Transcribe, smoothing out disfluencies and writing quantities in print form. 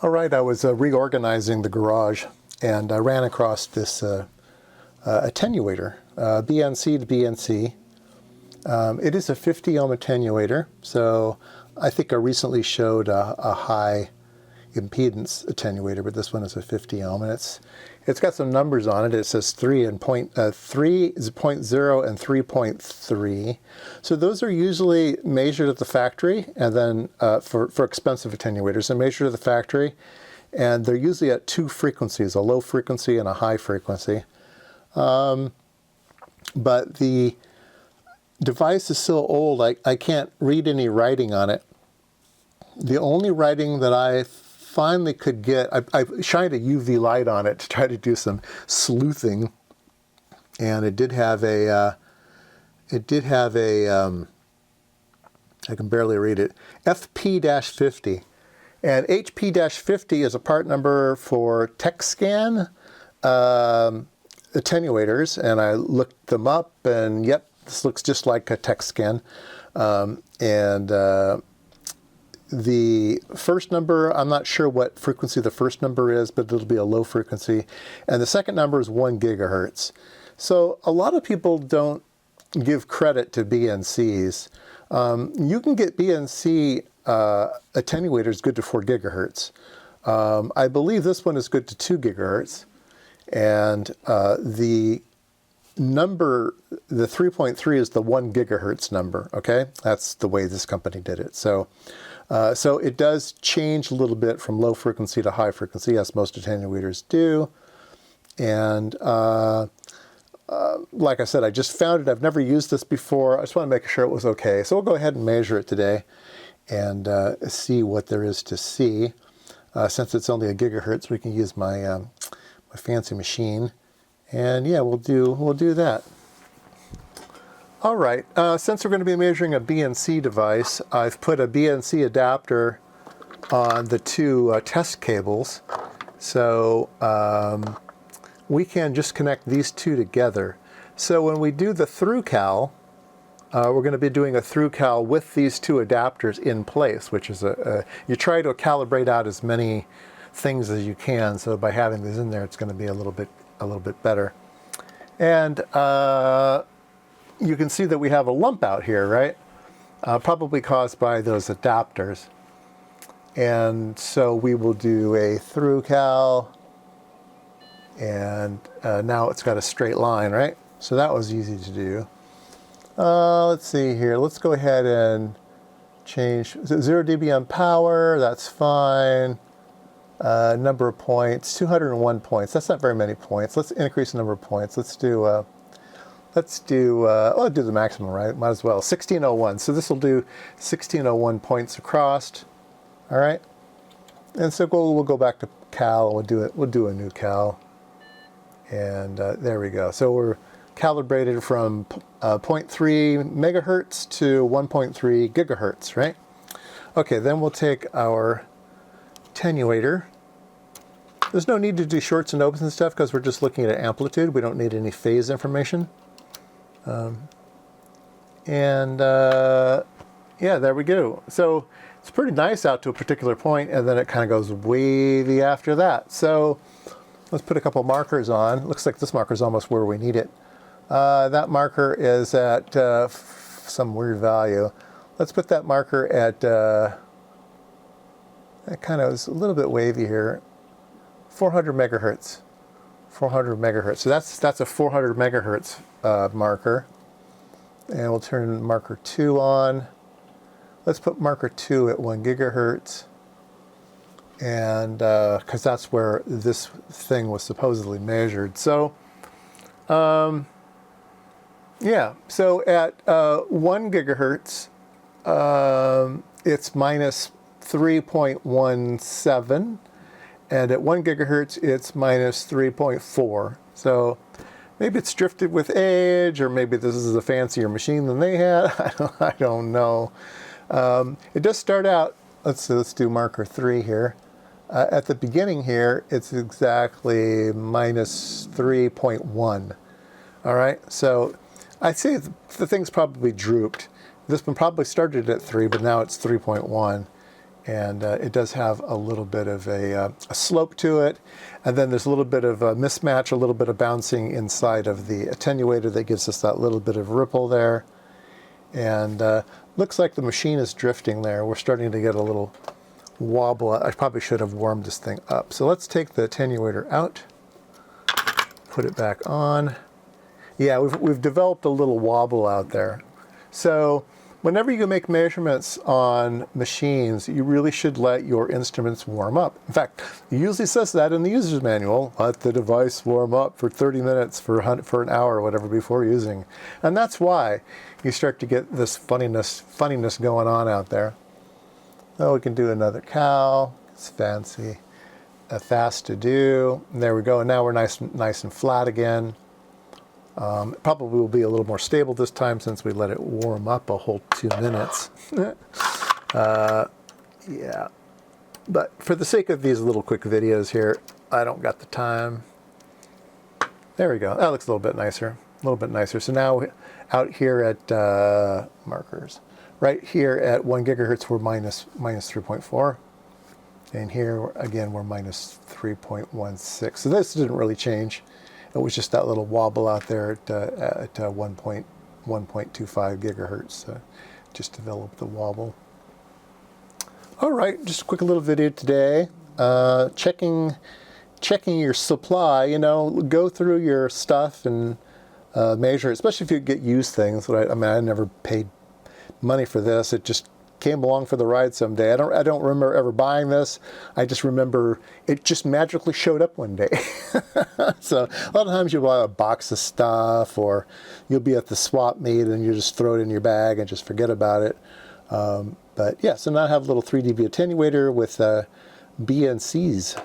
All right, I was reorganizing the garage and I ran across this attenuator, BNC to BNC. It is a 50 ohm attenuator, so I think I recently showed a high impedance attenuator, but this one is a 50 ohm, and it's got some numbers on it. It says 3 is 0.0 and 3.3. So those are usually measured at the factory, and then for expensive attenuators, they're measured at the factory, and they're usually at two frequencies, a low frequency and a high frequency. But the device is so old, I can't read any writing on it. The only writing that I finally could get, I shined a UV light on it to try to do some sleuthing, and it did have a, I can barely read it, FP-50. And HP-50 is a part number for TechScan attenuators, and I looked them up, and yep, this looks just like a TechScan. The first number, I'm not sure what frequency the first number is, but it'll be a low frequency. And the second number is 1 gigahertz. So a lot of people don't give credit to BNCs. You can get BNC attenuators good to 4 gigahertz. I believe this one is good to 2 gigahertz. And the number, the 3.3 is the 1 gigahertz number, okay? That's the way this company did it. So it does change a little bit from low frequency to high frequency, as most attenuators do. And like I said, I just found it. I've never used this before. I just want to make sure it was okay. So we'll go ahead and measure it today and see what there is to see. Since it's only a gigahertz, we can use my, my fancy machine. And yeah, we'll do that. All right, since we're going to be measuring a BNC device, I've put a BNC adapter on the two test cables. So we can just connect these two together. So when we do the through cal, we're going to be doing a through cal with these two adapters in place, which is you try to calibrate out as many things as you can. So by having these in there, it's going to be a little bit better. And you can see that we have a lump out here, right? Probably caused by those adapters. And so we will do a through cal, and now it's got a straight line, right? So that was easy to do. Let's see here. Let's go ahead and change 0 dBm power. That's fine. Number of points, 201 points. That's not very many points. Let's increase the number of points. Let's do I'll do the maximum, right? Might as well. 1601. So this will do 1601 points across. All right. And so we'll go back to cal. We'll do a new cal. And there we go. So we're calibrated from 0.3 megahertz to 1.3 gigahertz, right? Okay, then we'll take our attenuator. There's no need to do shorts and opens and stuff because we're just looking at amplitude. We don't need any phase information. Yeah, there we go. So it's pretty nice out to a particular point, and then it kind of goes wavy after that. So let's put a couple markers on. Looks like this marker is almost where we need it. That marker is at some weird value. Let's put that marker at, that kind of is a little bit wavy here, 400 megahertz. 400 megahertz. So that's a 400 megahertz marker. And we'll turn marker 2 on. Let's put marker 2 at 1 gigahertz. And because that's where this thing was supposedly measured. So yeah, so at 1 gigahertz, it's minus 3.17. And at 1 gigahertz, it's minus 3.4. So maybe it's drifted with age, or maybe this is a fancier machine than they had. I don't know. It does start out, let's do marker 3 here. At the beginning here, it's exactly minus 3.1. All right, so I'd say the thing's probably drooped. This one probably started at 3, but now it's 3.1. And it does have a little bit of a slope to it. And then there's a little bit of a mismatch, a little bit of bouncing inside of the attenuator that gives us that little bit of ripple there. And looks like the machine is drifting there. We're starting to get a little wobble. I probably should have warmed this thing up. So let's take the attenuator out, put it back on. Yeah, we've developed a little wobble out there. So whenever you make measurements on machines, you really should let your instruments warm up. In fact, it usually says that in the user's manual, let the device warm up for 30 minutes, for an hour or whatever before using. And that's why you start to get this funniness going on out there. Oh, we can do another cow. It's fancy, fast to do. And there we go. And now we're nice and flat again. Probably will be a little more stable this time since we let it warm up a whole 2 minutes. Yeah, but for the sake of these little quick videos here, I don't got the time. There we go. That looks a little bit nicer. A little bit nicer. So now out here at markers, right here at 1 gigahertz, we're minus 3.4. And here, again, we're minus 3.16. So this didn't really change. It was just that little wobble out there at 1.25 gigahertz. Just developed the wobble. All right, just a quick little video today. Checking your supply. You know, go through your stuff and measure, especially if you get used things. Right? I mean, I never paid money for this. It just came along for the ride someday. I don't remember ever buying this. I just remember it just magically showed up one day. So a lot of times you'll buy a box of stuff, or you'll be at the swap meet and you just throw it in your bag and just forget about it. But yeah, so now I have a little 3 dB attenuator with BNCs.